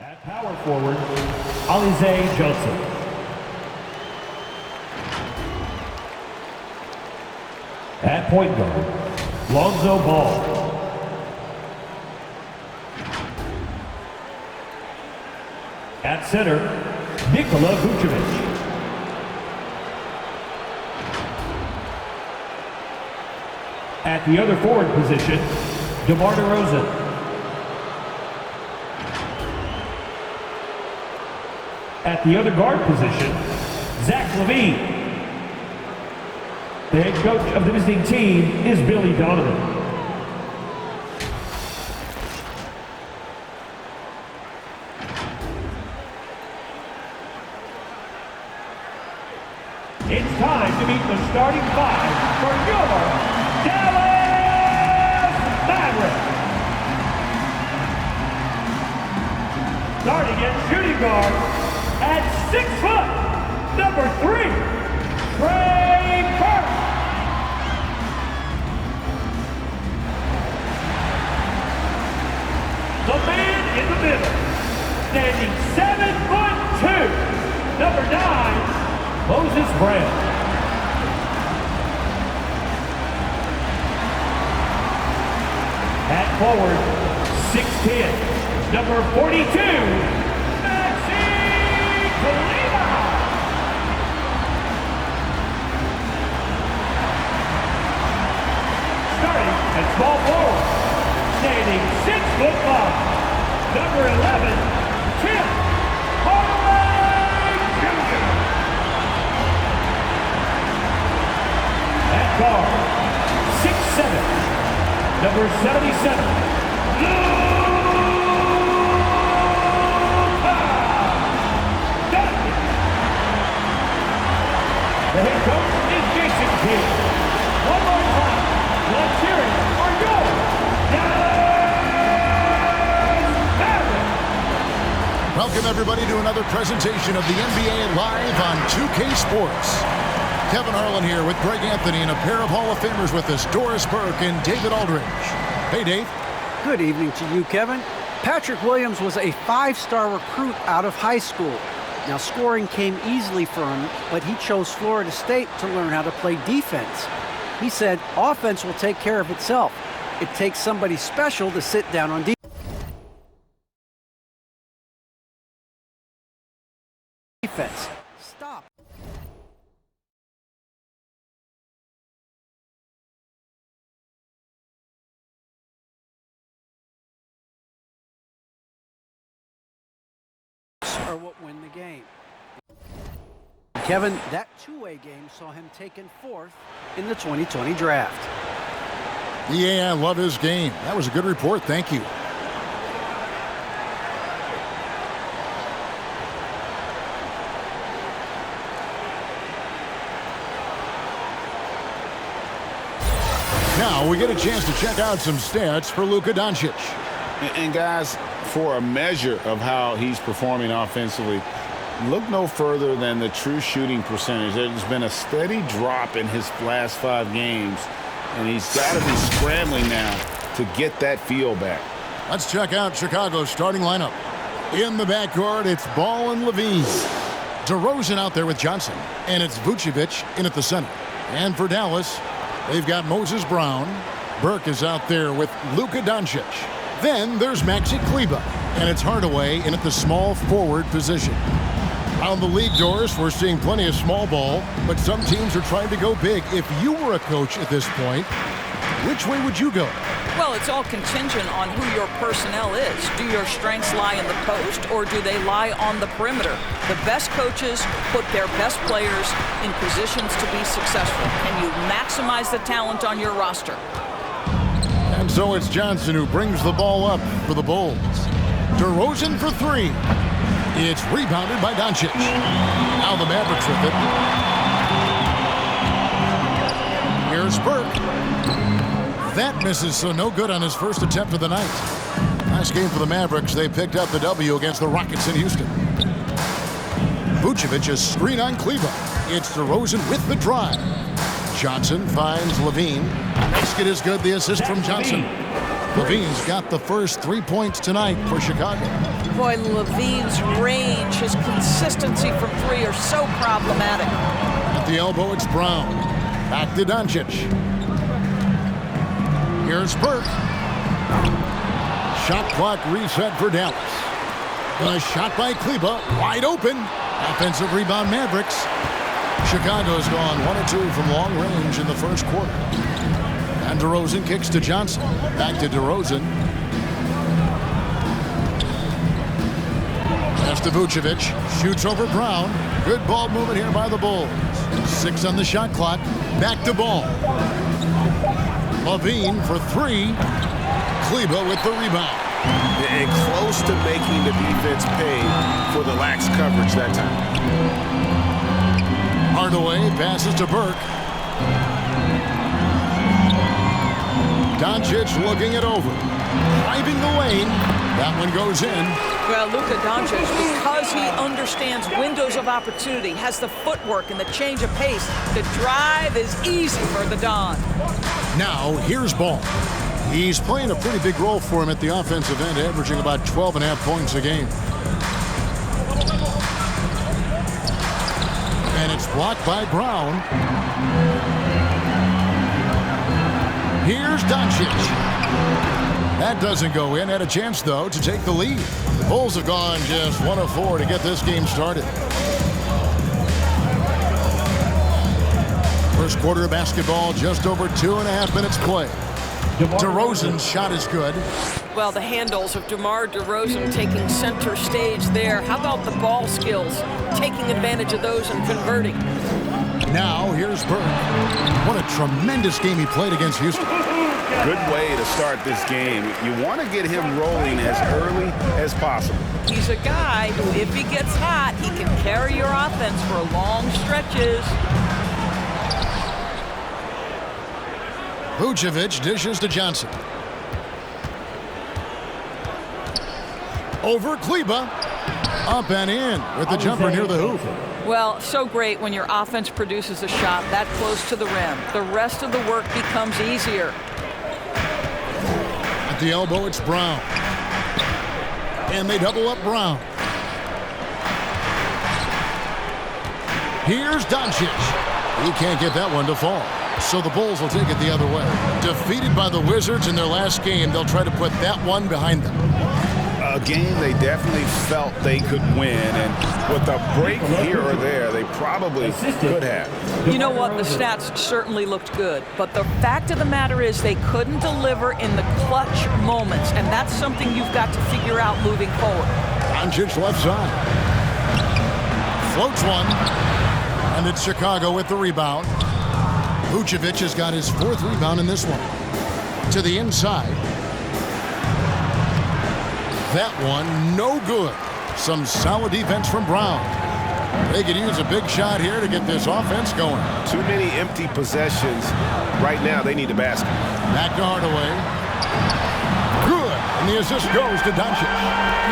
At power forward, Alize Johnson. At point guard, Lonzo Ball. At center, Nikola Vucevic. At the other forward position, DeMar DeRozan. At the other guard position, Zach LaVine. The head coach of the visiting team is Billy Donovan. It's time to meet the starting five for your Dallas Mavericks. Starting at shooting guard, at 6 foot, number 3, Trey Burke. The man in the middle, standing 7'2", number 9, Moses Brown. At forward, 6'10", number 42, starting at small forward, standing 6'5", number 11, Tim Hardaway Jr. At guard, 6'7", number 77, the head coach is Jason Kidd. One more time, let's hear it for your Dallas Mavericks. Welcome everybody to another presentation of the NBA Live on 2K Sports. Kevin Harlan here with Greg Anthony and a pair of Hall of Famers with us, Doris Burke and David Aldridge. Hey, Dave. Good evening to you, Kevin. Patrick Williams was a 5-star recruit out of high school. Now, scoring came easily for him, but he chose Florida State to learn how to play defense. He said, offense will take care of itself. It takes somebody special to sit down on defense. Stop. Or what win the game. Kevin, that two-way game saw him taken 4th in the 2020 draft. Yeah, I love his game. That was a good report. Thank you. Now we get a chance to check out some stats for Luka Doncic. And guys, for a measure of how he's performing offensively, look no further than the true shooting percentage. There's been a steady drop in his last 5 games, and he's got to be scrambling now to get that feel back. Let's check out Chicago's starting lineup. In the backcourt, it's Ball and LaVine. DeRozan out there with Johnson, and it's Vucevic in at the center. And for Dallas, they've got Moses Brown. Burke is out there with Luka Doncic. Then there's Maxi Kleber, and it's Hardaway in at the small forward position. On the league, Doris, we're seeing plenty of small ball, but some teams are trying to go big. If you were a coach at this point, which way would you go? Well, it's all contingent on who your personnel is. Do your strengths lie in the post, or do they lie on the perimeter? The best coaches put their best players in positions to be successful, and you maximize the talent on your roster. And so it's Johnson who brings the ball up for the Bulls. DeRozan for 3. It's rebounded by Doncic. Now the Mavericks with it. Here's Burke. That misses, so no good on his first attempt of the night. Last game for the Mavericks, they picked up the W against the Rockets in Houston. Vucevic a screen on Kleber. It's DeRozan with the drive. Johnson finds LaVine. Basket is good. The assist from Johnson. Levine's got the first 3 points tonight for Chicago. Boy, Levine's range, his consistency from three are so problematic. At the elbow, it's Brown. Back to Doncic. Here's Burke. Shot clock reset for Dallas. And a shot by Kleber, wide open. Offensive rebound, Mavericks. Chicago's gone 1 of 2 from long range in the first quarter. And DeRozan kicks to Johnson. Back to DeRozan. Pass to Vucevic. Shoots over Brown. Good ball movement here by the Bulls. 6 on the shot clock. Back to Ball. Levine for 3. Kleber with the rebound. And close to making the defense pay for the lax coverage that time. Hardaway passes to Burke. Doncic looking it over. Driving the lane. That one goes in. Well, Luka Doncic, because he understands windows of opportunity, has the footwork and the change of pace, the drive is easy for the Don. Now, here's Ball. He's playing a pretty big role for him at the offensive end, averaging about 12.5 points a game. And it's blocked by Brown. Here's Doncic. That doesn't go in. Had a chance, though, to take the lead. The Bulls have gone just 1 of 4 to get this game started. First quarter of basketball, just over 2.5 minutes play. DeRozan's shot is good. Well, the handles of DeMar DeRozan taking center stage there. How about the ball skills? Taking advantage of those and converting. Now, here's Burke. What a tremendous game he played against Houston. Good way to start this game. You want to get him rolling as early as possible. He's a guy who, if he gets hot, he can carry your offense for long stretches. Vucevic dishes to Johnson. Over Kleber. Up and in with the jumper near the hoop. Well, so great when your offense produces a shot that close to the rim. The rest of the work becomes easier. At the elbow, it's Brown. And they double up Brown. Here's Doncic. He can't get that one to fall. So the Bulls will take it the other way. Defeated by the Wizards in their last game, they'll try to put that one behind them. A game they definitely felt they could win, and with a break here or there, they probably could have. You know what? The stats certainly looked good, but the fact of the matter is they couldn't deliver in the clutch moments, and that's something you've got to figure out moving forward. Doncic left side. Floats one, and it's Chicago with the rebound. Vucevic has got his 4th rebound in this one. To the inside. That one, no good. Some solid defense from Brown. They could use a big shot here to get this offense going. Too many empty possessions. Right now, they need a basket. Back to Hardaway. Good. And the assist goes to Doncic.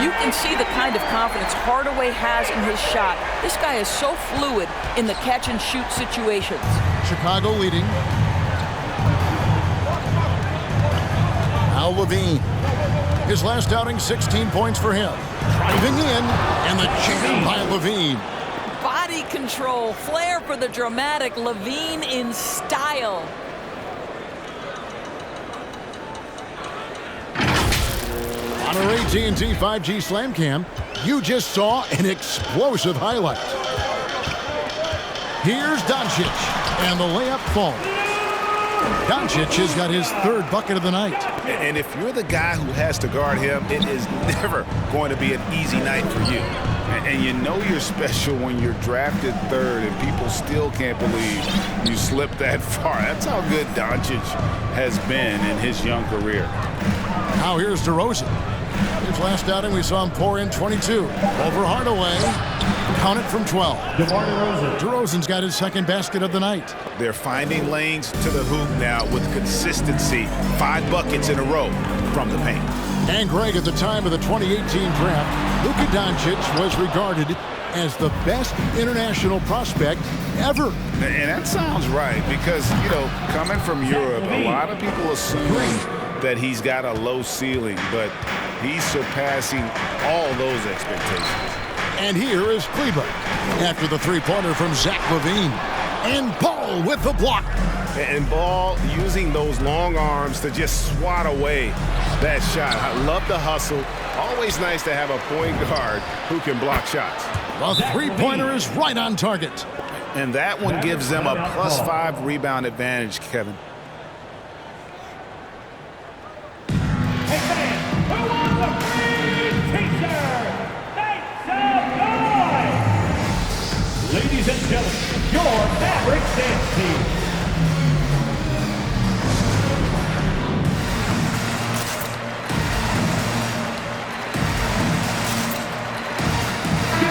You can see the kind of confidence Hardaway has in his shot. This guy is so fluid in the catch-and-shoot situations. Chicago leading. Now Levine. His last outing, 16 points for him. Driving in, and the jam by Levine. Body control, flair for the dramatic, Levine in style. On our AT&T 5G Slam Cam, you just saw an explosive highlight. Here's Doncic, and the layup falls. Doncic has got his 3rd bucket of the night. And if you're the guy who has to guard him, it is never going to be an easy night for you. And you know you're special when you're drafted 3rd and people still can't believe you slipped that far. That's how good Doncic has been in his young career. Now here's DeRozan. His last outing, we saw him pour in 22. Over Hardaway. Count it from 12. DeMar DeRozan. DeRozan's got his 2nd basket of the night. They're finding lanes to the hoop now with consistency. 5 buckets in a row from the paint. And Greg, at the time of the 2018 draft, Luka Doncic was regarded as the best international prospect ever. And that sounds right because, you know, coming from Europe, a lot of people assume that he's got a low ceiling, but he's surpassing all those expectations. And here is Kleber after the three-pointer from Zach LaVine. And Ball with the block. And Ball using those long arms to just swat away that shot. I love the hustle. Always nice to have a point guard who can block shots. The three-pointer is right on target. And that one gives them a +5 rebound advantage, Kevin. Hey fans, who wants a free t-shirt? Make some noise! Ladies and gentlemen, your Mavericks dance team.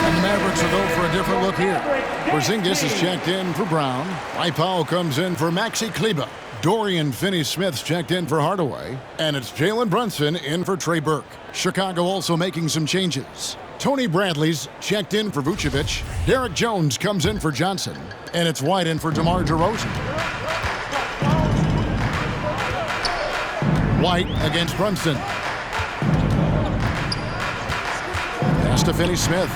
And the Mavericks will go for a different look here. Porzingis is checked in for Brown. Dwight Powell comes in for Maxi Kleber. Dorian Finney-Smith's checked in for Hardaway. And it's Jalen Brunson in for Trey Burke. Chicago also making some changes. Tony Bradley's checked in for Vucevic. Derek Jones comes in for Johnson. And it's White in for DeMar DeRozan. White against Brunson. Pass to Finney-Smith.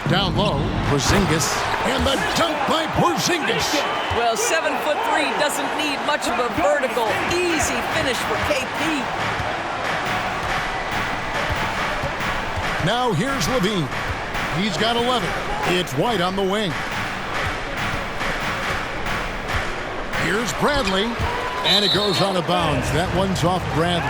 Down low, Porzingis. And the dunk by Porzingis. Well, 7'3" doesn't need much of a vertical. Easy finish for KP. Now here's LaVine. He's got 11. It's White on the wing. Here's Bradley. And it goes out of bounds. That one's off Bradley.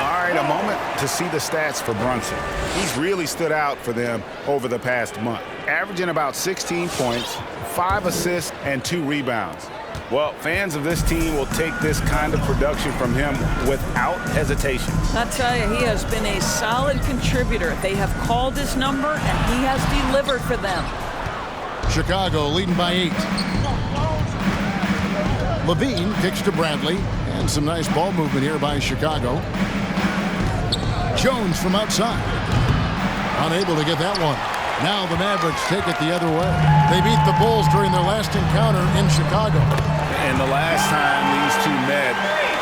All right, a moment to see the stats for Brunson. He's really stood out for them over the past month, averaging about 16 points, 5 assists, and 2 rebounds. Well, fans of this team will take this kind of production from him without hesitation. I tell you, he has been a solid contributor. They have called his number, and he has delivered for them. Chicago leading by 8. LaVine kicks to Bradley. And some nice ball movement here by Chicago. Jones from outside. Unable to get that one. Now the Mavericks take it the other way. They beat the Bulls during their last encounter in Chicago. And the last time these two met,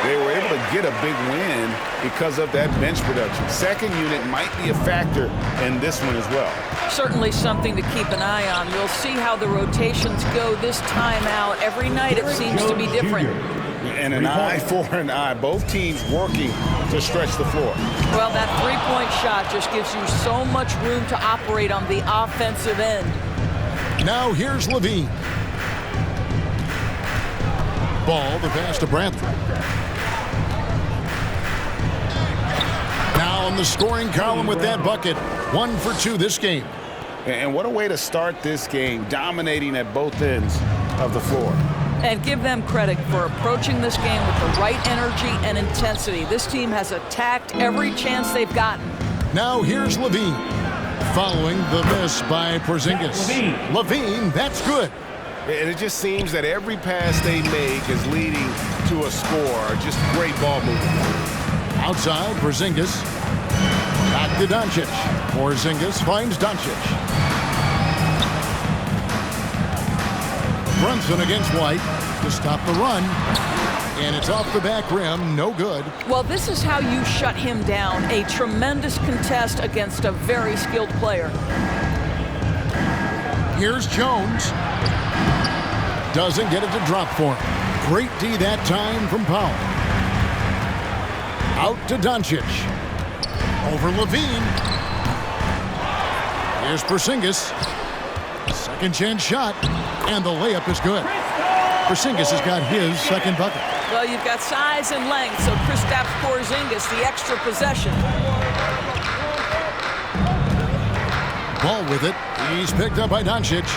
they were able to get a big win because of that bench production. Second unit might be a factor in this one as well. Certainly something to keep an eye on. We'll see how the rotations go this time out. Every night it seems to be different. And an eye for an eye. Both teams working to stretch the floor. Well, that three-point shot just gives you so much room to operate on the offensive end. Now here's LaVine. Ball, the pass to Bradley. Now in the scoring column with that bucket. 1 for 2 this game. And what a way to start this game, dominating at both ends of the floor. And give them credit for approaching this game with the right energy and intensity. This team has attacked every chance they've gotten. Now here's LaVine. Following the miss by Porzingis. LaVine, that's good. And it just seems that every pass they make is leading to a score. Just great ball movement. Outside, Porzingis. Back to Doncic. Porzingis finds Doncic. Brunson against White to stop the run. And it's off the back rim. No good. Well, this is how you shut him down. A tremendous contest against a very skilled player. Here's Jones. Doesn't get it to drop for him. Great D that time from Powell. Out to Doncic. Over LaVine. Here's Porzingis. Second chance shot. And the layup is good. Porzingis has got his second bucket. Well, you've got size and length, so Kristaps Porzingis, the extra possession. Ball with it. He's picked up by Doncic.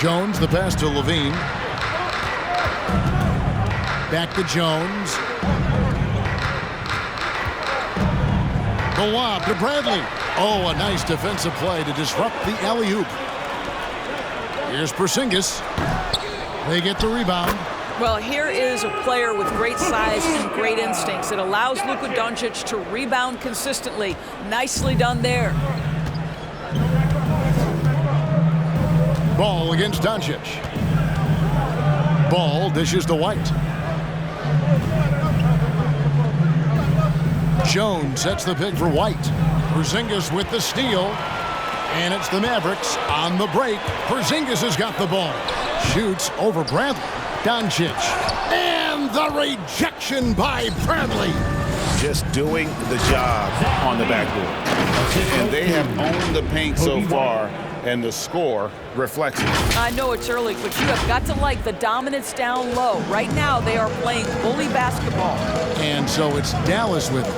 Jones, the pass to LaVine. Back to Jones. The lob to Bradley. Oh, a nice defensive play to disrupt the alley-oop. Here's Porzingis. They get the rebound. Well, here is a player with great size and great instincts. It allows Luka Doncic to rebound consistently. Nicely done there. Ball against Doncic. Ball dishes to White. Jones sets the pick for White. Porzingis with the steal. And it's the Mavericks on the break. Porzingis has got the ball. Shoots over Bradley. Doncic. And the rejection by Bradley. Just doing the job on the backboard. And they have owned the paint so far, and the score reflects it. I know it's early, but you have got to like the dominance down low. Right now, they are playing bully basketball. And so it's Dallas with it.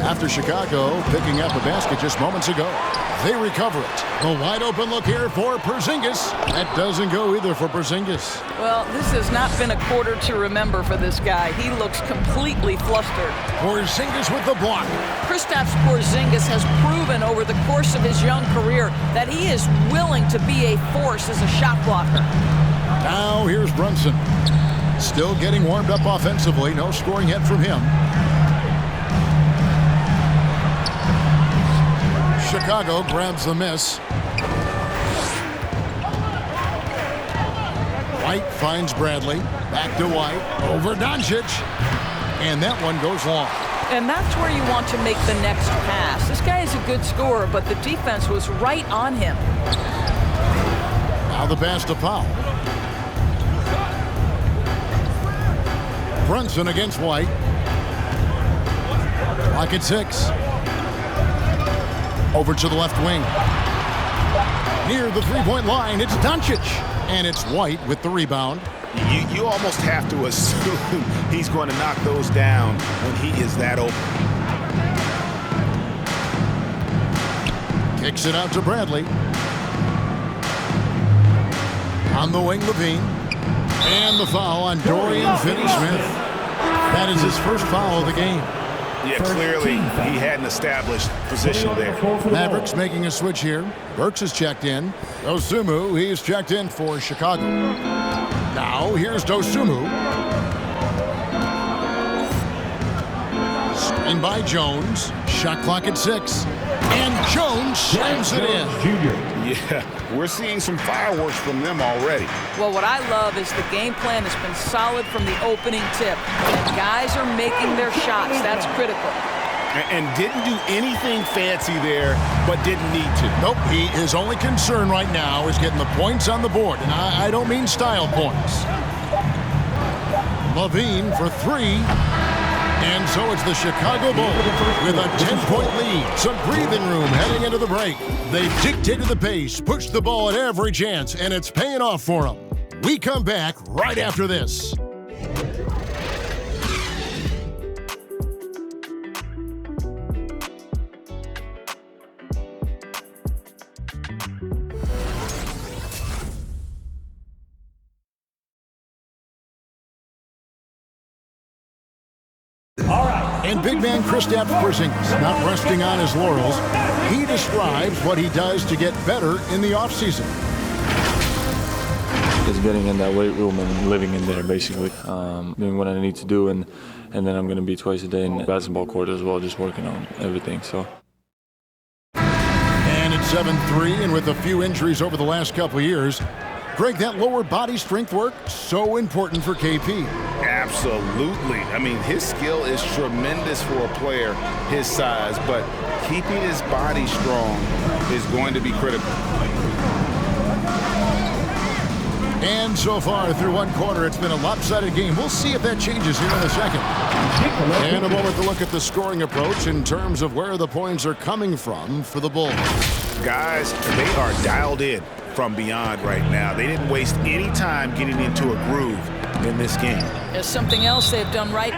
After Chicago picking up a basket just moments ago. They recover it. A wide open look here for Porzingis. That doesn't go either for Porzingis. Well, this has not been a quarter to remember for this guy. He looks completely flustered. Porzingis with the block. Kristaps Porzingis has proven over the course of his young career that he is willing to be a force as a shot blocker. Now here's Brunson. Still getting warmed up offensively. No scoring yet from him. Chicago grabs the miss. White finds Bradley. Back to White. Over Doncic. And that one goes long. And that's where you want to make the next pass. This guy is a good scorer, but the defense was right on him. Now the pass to Powell. Brunson against White. Clock at 6. Over to the left wing. Near the three-point line, it's Doncic. And it's White with the rebound. You almost have to assume he's going to knock those down when he is that open. Kicks it out to Bradley. On the wing, Levine. And the foul on Dorian Finney-Smith. That is his first foul of the game. Yeah, clearly he hadn't established position there. Mavericks making a switch here. Burks is checked in. Dosunmu, he's checked in for Chicago. Now here's Dosunmu. Screen by Jones. Shot clock at 6. And Jones slams it in. Yeah, we're seeing some fireworks from them already. Well, what I love is the game plan has been solid from the opening tip. And guys are making their shots. That's critical. And didn't do anything fancy there, but didn't need to. Nope, his only concern right now is getting the points on the board. And I don't mean style points. Levine for 3. And so it's the Chicago Bulls with a 10-point lead. Some breathing room heading into the break. They've dictated the pace, pushed the ball at every chance, and it's paying off for them. We come back right after this. And big man Kristaps Porzingis not resting on his laurels. He describes what he does to get better in the offseason. Just getting in that weight room and living in there, basically. Doing what I need to do, and then I'm going to be twice a day in the basketball court as well, just working on everything. So. And it's 7-3, and with a few injuries over the last couple of years, Greg, that lower body strength work, so important for KP. Absolutely. I mean, his skill is tremendous for a player his size, but keeping his body strong is going to be critical. And so far, through one quarter, it's been a lopsided game. We'll see if that changes here in a second. And a moment to look at the scoring approach in terms of where the points are coming from for the Bulls. Guys, they are dialed in from beyond right now. They didn't waste any time getting into a groove in this game. There's something else they've done right.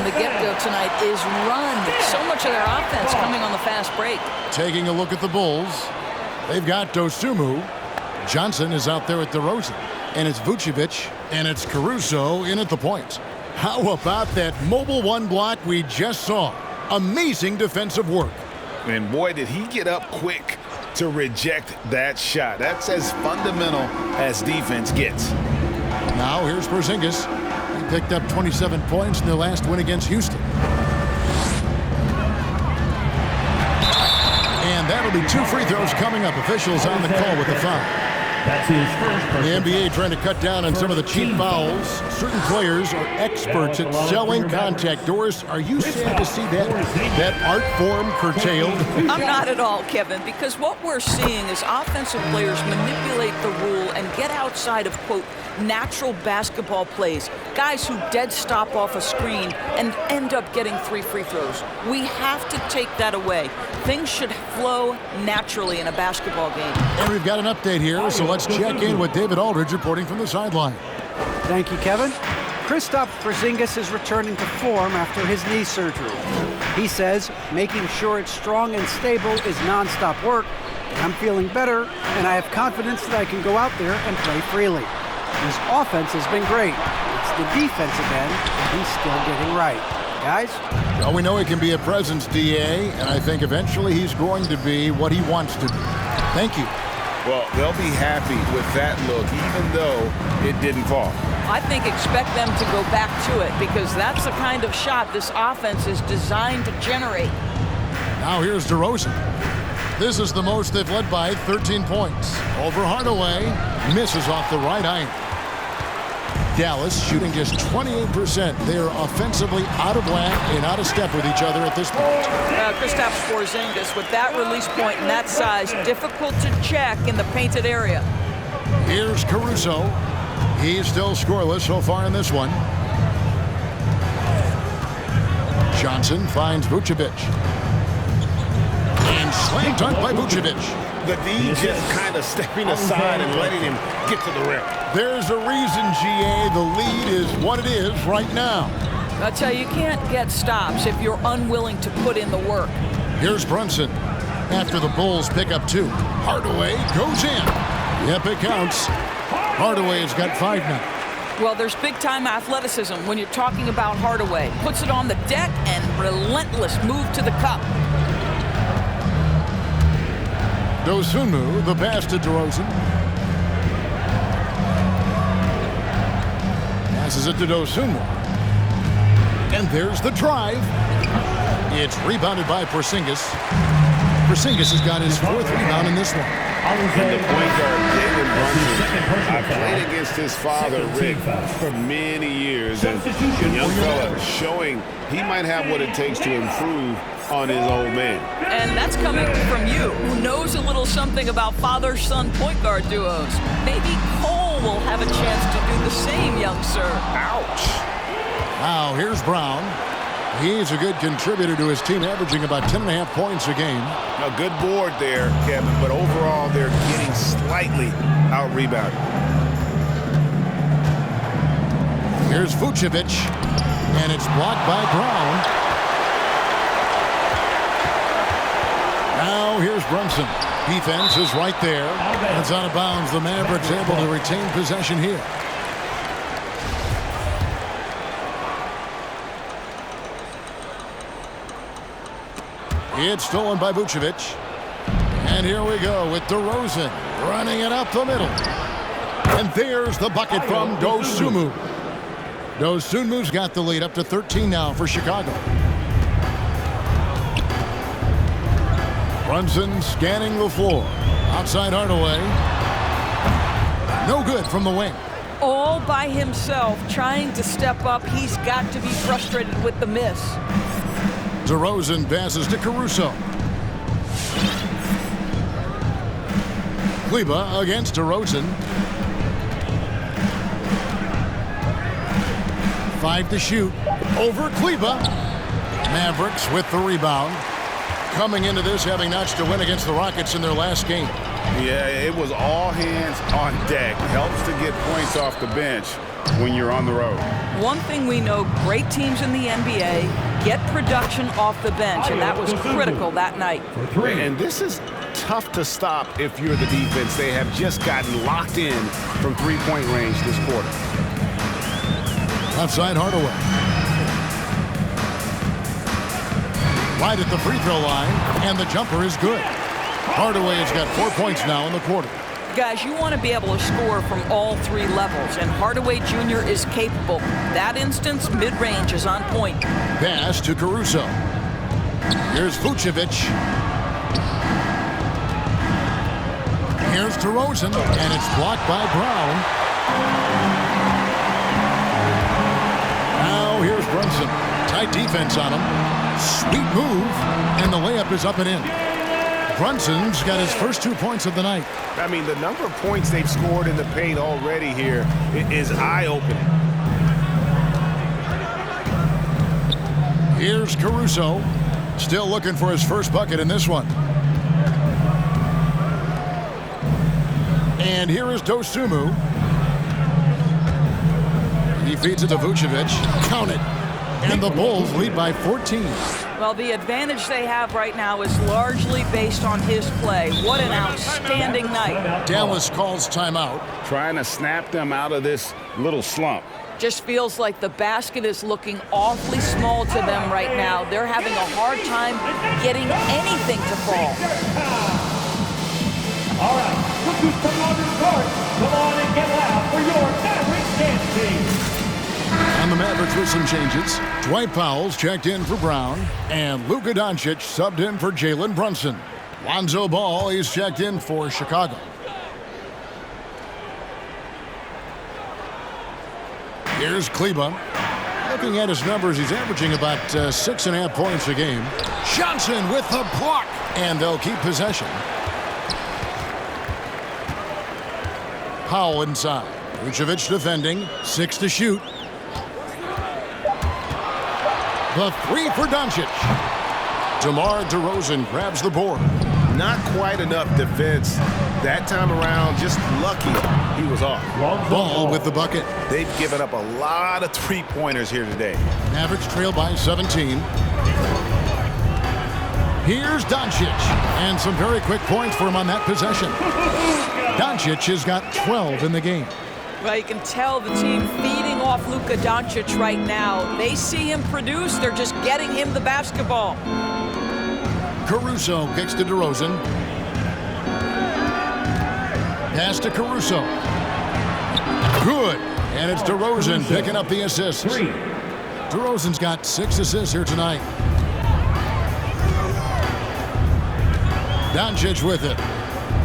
from the get-go tonight is run. So much of their offense coming on the fast break. Taking a look at the Bulls, they've got Dosunmu. Johnson is out there at DeRozan. And it's Vucevic, and it's Caruso in at the point. How about that mobile one block we just saw? Amazing defensive work. And boy, did he get up quick to reject that shot. That's as fundamental as defense gets. Now here's Porzingis. He picked up 27 points in their last win against Houston. And that'll be 2 free throws coming up. Officials on the call with the foul. That's his first personal. The NBA trying to cut down on some of the cheap fouls. Certain players are experts at selling contact. Doris, are you sad to see that art form curtailed? I'm not at all, Kevin, because what we're seeing is offensive players manipulate the rule and get outside of, quote, natural basketball plays. Guys who dead stop off a screen and end up getting 3 free throws. We have to take that away. Things should flow naturally in a basketball game. And we've got an update here, so let's check in with David Aldridge reporting from the sideline. Thank you, Kevin. Kristaps Porzingis is returning to form after his knee surgery. He says making sure it's strong and stable is nonstop work. I'm feeling better, and I have confidence that I can go out there and play freely. His offense has been great. It's the defense again that he's still getting right. Guys? Well, we know he can be a presence, DA, and I think eventually he's going to be what he wants to be. Thank you. Well, they'll be happy with that look, even though it didn't fall. I think expect them to go back to it because that's the kind of shot this offense is designed to generate. Now here's DeRozan. This is the most they've led by 13 points. Over Hardaway, misses off the right iron. Dallas shooting just 28%. They are offensively out of whack and out of step with each other at this point. Kristaps Porzingis with that release point and that size, difficult to check in the painted area. Here's Caruso. He's still scoreless so far in this one. Johnson finds Vucevic. And slam dunk by Vucevic. The D just kind of stepping aside and letting him get to the rim. There's a reason, GA, the lead is what it is right now. I tell you, you can't get stops if you're unwilling to put in the work. Here's Brunson. After the Bulls pick up 2. Hardaway goes in. Yep, it counts. Hardaway has got 5 now. Well, there's big-time athleticism when you're talking about Hardaway. Puts it on the deck and relentless move to the cup. Dosunmu, the pass to DeRozan. Passes it to Dosunmu. And there's the drive. It's rebounded by Porzingis. Porzingis has got his 4th rebound in this one. And the point guard, Jalen Brunson, I played against his father, Rick, for many years. And a young fella showing he might have what it takes to improve on his old man. And that's coming from you, who knows a little something about father-son point guard duos. Maybe Cole will have a chance to do the same, young sir. Ouch. Now, here's Brown. He's a good contributor to his team, averaging about 10.5 points a game. A good board there, Kevin, but overall they're getting slightly out-rebounded. Here's Vucevic, and it's blocked by Brown. Now here's Brunson. Defense is right there. It's out of bounds. The Mavericks able to retain possession here. It's stolen by Vucevic. And here we go with DeRozan running it up the middle. And there's the bucket from Dosunmu. Dosunmu's got the lead up to 13 now for Chicago. Brunson scanning the floor. Outside Hardaway. No good from the wing. All by himself, trying to step up. He's got to be frustrated with the miss. DeRozan passes to Caruso. Kleber against DeRozan. 5 to shoot. Over Kleber. Mavericks with the rebound. Coming into this having notched a win against the Rockets in their last game. Yeah, it was all hands on deck. Helps to get points off the bench. when you're on the road. One thing we know, great teams in the NBA get production off the bench, and that was critical that night. And this is tough to stop if you're the defense. They have just gotten locked in from three-point range this quarter. Outside Hardaway. Right at the free throw line, and the jumper is good. Hardaway has got 4 points now in the quarter. Guys, you want to be able to score from all three levels, and Hardaway Jr. is capable. That instance, mid-range is on point. Pass to Caruso. Here's Vucevic. Here's DeRozan, and it's blocked by Brown. Now here's Brunson. Tight defense on him. Sweet move, and the layup is up and in. Brunson's got his first 2 points of the night. I mean, the number of points they've scored in the paint already here is eye-opening. Here's Caruso. Still looking for his first bucket in this one. And here is Dosunmu. He feeds it to Vucevic. Count it. And the Bulls lead by 14. Well, the advantage they have right now is largely based on his play. What an outstanding night. Dallas calls timeout. Trying to snap them out of this little slump. Just feels like the basket is looking awfully small to them right now. They're having a hard time getting anything to fall. All right, rookies come on to the court. Come on and get loud for your Mavericks dance team. And the Mavericks with some changes. Dwight Powell's checked in for Brown, and Luka Doncic subbed in for Jalen Brunson. Lonzo Ball is checked in for Chicago. Here's Kleba. Looking at his numbers, he's averaging about 6.5 points a game. Johnson with the block, and they'll keep possession. Powell inside. Vucevic defending. 6 to shoot. The three for Doncic. DeMar DeRozan grabs the board. Not quite enough defense that time around. Just lucky he was off. Ball with the bucket. They've given up a lot of three-pointers here today. Mavericks trail by 17. Here's Doncic. And some very quick points for him on that possession. Doncic has got 12 in the game. Well, you can tell the team feeding off Luka Doncic right now. They see him produce. They're just getting him the basketball. Caruso kicks to DeRozan. Pass to Caruso. Good. And it's DeRozan picking up the assists. DeRozan's got 6 assists here tonight. Doncic with it.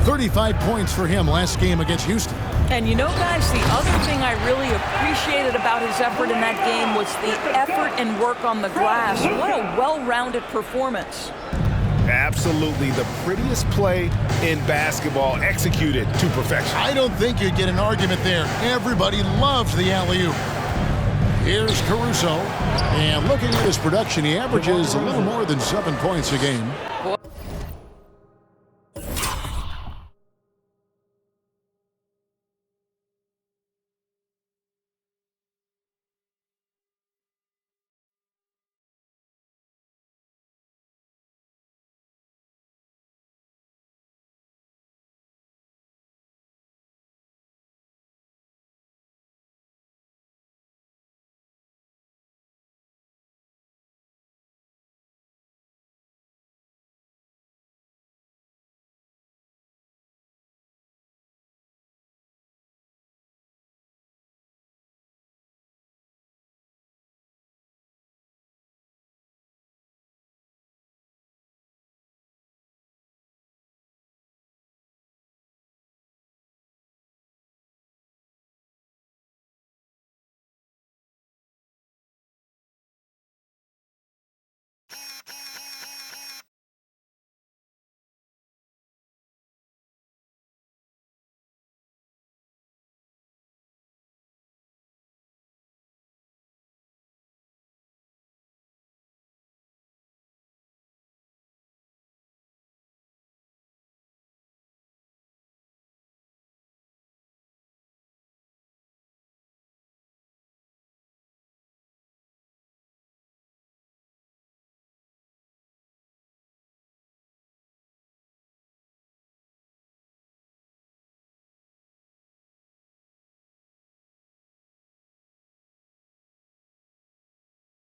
35 points for him last game against Houston. And you know, guys, the other thing I really appreciated about his effort in that game was the effort and work on the glass. What a well-rounded performance. Absolutely the prettiest play in basketball, executed to perfection. I don't think you'd get an argument there. Everybody loves the alley-oop. Here's Caruso. And looking at his production, he averages a little more than 7 points a game.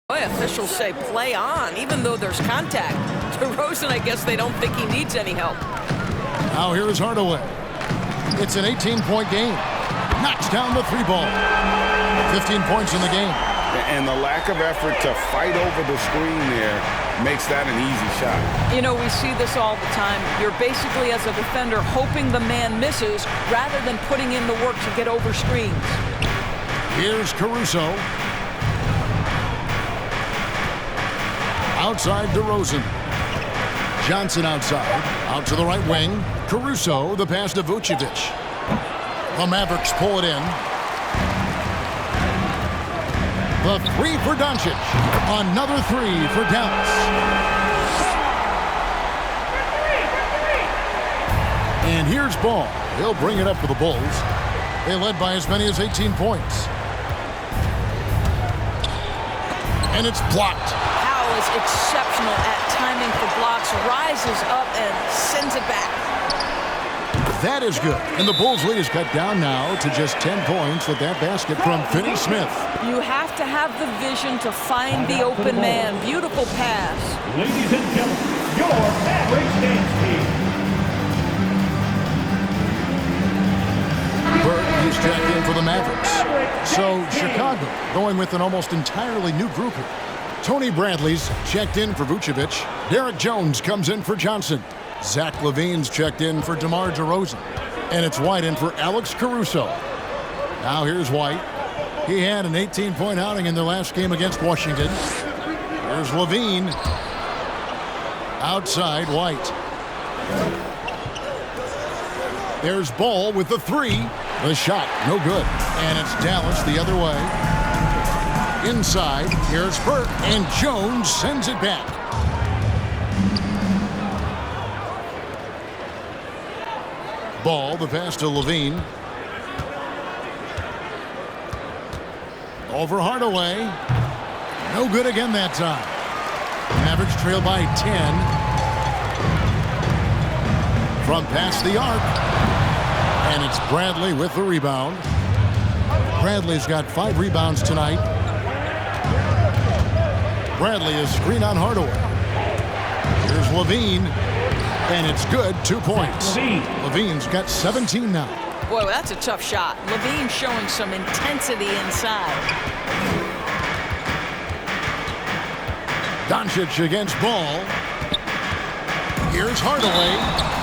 Boy, officials say play on, even though there's contact. DeRozan, I guess they don't think he needs any help. Now here's Hardaway. It's an 18-point game. Knocks down the three ball. 15 points in the game. And the lack of effort to fight over the screen there makes that an easy shot. You know, we see this all the time. You're basically, as a defender, hoping the man misses rather than putting in the work to get over screens. Here's Caruso. Outside DeRozan. Johnson outside. Out to the right wing. Caruso, the pass to Vucevic. The Mavericks pull it in. The three for Doncic. Another three for Dallas. And here's Ball. He'll bring it up for the Bulls. They led by as many as 18 points. And it's blocked. Powell is exceptional at timing for blocks, rises up and sends it back. That is good. And the Bulls' lead is cut down now to just 10 points with that basket from Finney-Smith. You have to have the vision to find the open man. Beautiful pass. Ladies and gentlemen, your Mavericks dance team. Burke, he's checked in for the Mavericks. So Chicago going with an almost entirely new group here. Tony Bradley's checked in for Vucevic. Derek Jones comes in for Johnson. Zach LaVine's checked in for DeMar DeRozan. And it's White in for Alex Caruso. Now here's White. He had an 18-point outing in their last game against Washington. Here's LaVine. Outside White. There's Ball with the three. The shot, no good. And it's Dallas the other way. Inside, here's Burke, and Jones sends it back. Ball, the pass to LaVine. Over Hardaway. No good again that time. Mavericks trail by 10. From past the arc. And it's Bradley with the rebound. Bradley's got 5 rebounds tonight. Bradley is screen on Hardaway. Here's LaVine. And it's good, 2 points. LaVine's got 17 now. Boy, that's a tough shot. LaVine showing some intensity inside. Doncic against Ball. Here's Hardaway.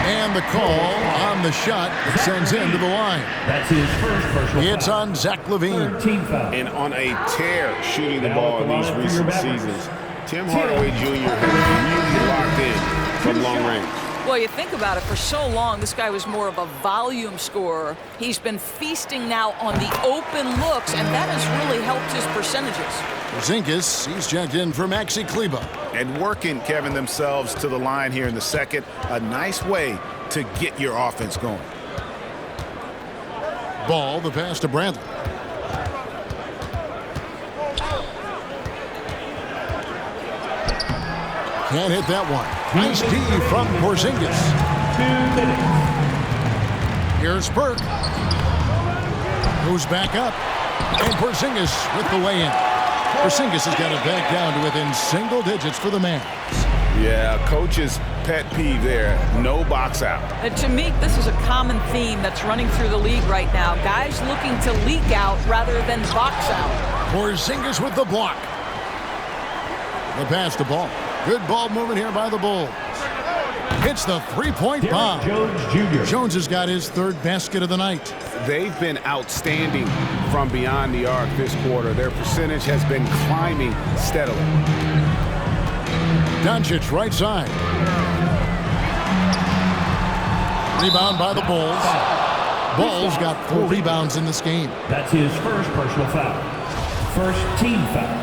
And the call on the shot that sends him to the line. That's his first personal It's foul. on Zach LaVine. And on a tear shooting the ball in these recent seasons, Tim Hardaway Jr. has really locked in from long range. Well, you think about it, for so long, this guy was more of a volume scorer. He's been feasting now on the open looks, and that has really helped his percentages. Porzingis, he's checked in for Maxi Kleber. And working, Kevin, themselves to the line here in the second. A nice way to get your offense going. Ball, the pass to Bradley. Can't hit that one. Nice D from Porzingis. 2 minutes. Here's Burke. Moves back up. And Porzingis with the way in. Porzingis has got it back down to within single digits for the Mavs. Yeah, coach's pet peeve there. No box out. And to me, this is a common theme that's running through the league right now. Guys looking to leak out rather than box out. Porzingis with the block. The pass to Ball. Good ball movement here by the Bulls. Hits the three-point bomb. Jones Jr. Jones has got his 3rd basket of the night. They've been outstanding from beyond the arc this quarter. Their percentage has been climbing steadily. Doncic right side. Rebound by the Bulls. Bulls got 4 rebounds in this game. That's his first personal foul. First team foul.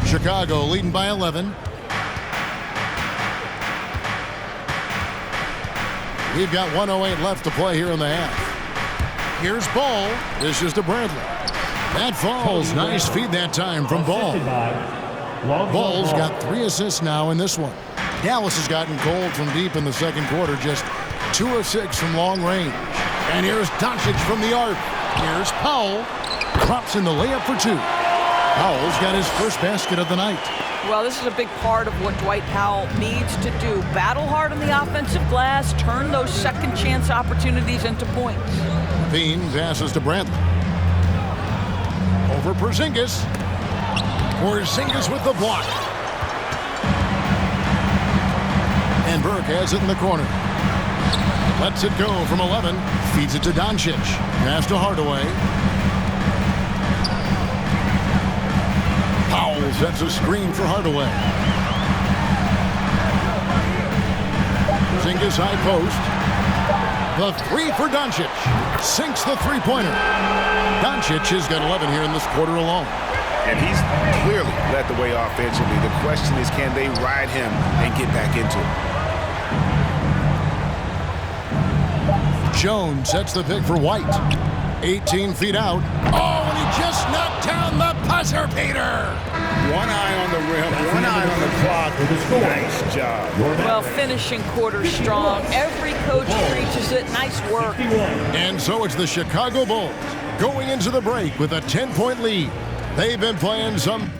Chicago leading by 11. We've got 1:08 left to play here in the half. Here's Ball. This is to Bradley. That falls. Nice feed that time from Ball. Ball's got 3 assists now in this one. Dallas has gotten cold from deep in the second quarter. Just 2 of 6 from long range. And here's Doncic from the arc. Here's Powell. Drops in the layup for two. Powell's got his first basket of the night. Well, this is a big part of what Dwight Powell needs to do. Battle hard on the offensive glass, turn those second chance opportunities into points. Bean passes to Brantley. Over Porzingis. Porzingis with the block. And Burke has it in the corner. Lets it go from 11. Feeds it to Doncic. Pass to Hardaway. Powell sets a screen for Hardaway. Porzingis high post. The three for Doncic. Sinks the three-pointer. Doncic has got 11 here in this quarter alone. And he's clearly led the way offensively. The question is, can they ride him and get back into it? Jones sets the pick for White. 18 feet out. Oh, and he just knocked down the buzzer beater. One eye on the rim, one eye on the clock. Nice job. Well, finishing quarter strong. Every coach preaches it. Nice work. And so it's the Chicago Bulls going into the break with a 10-point lead. They've been playing some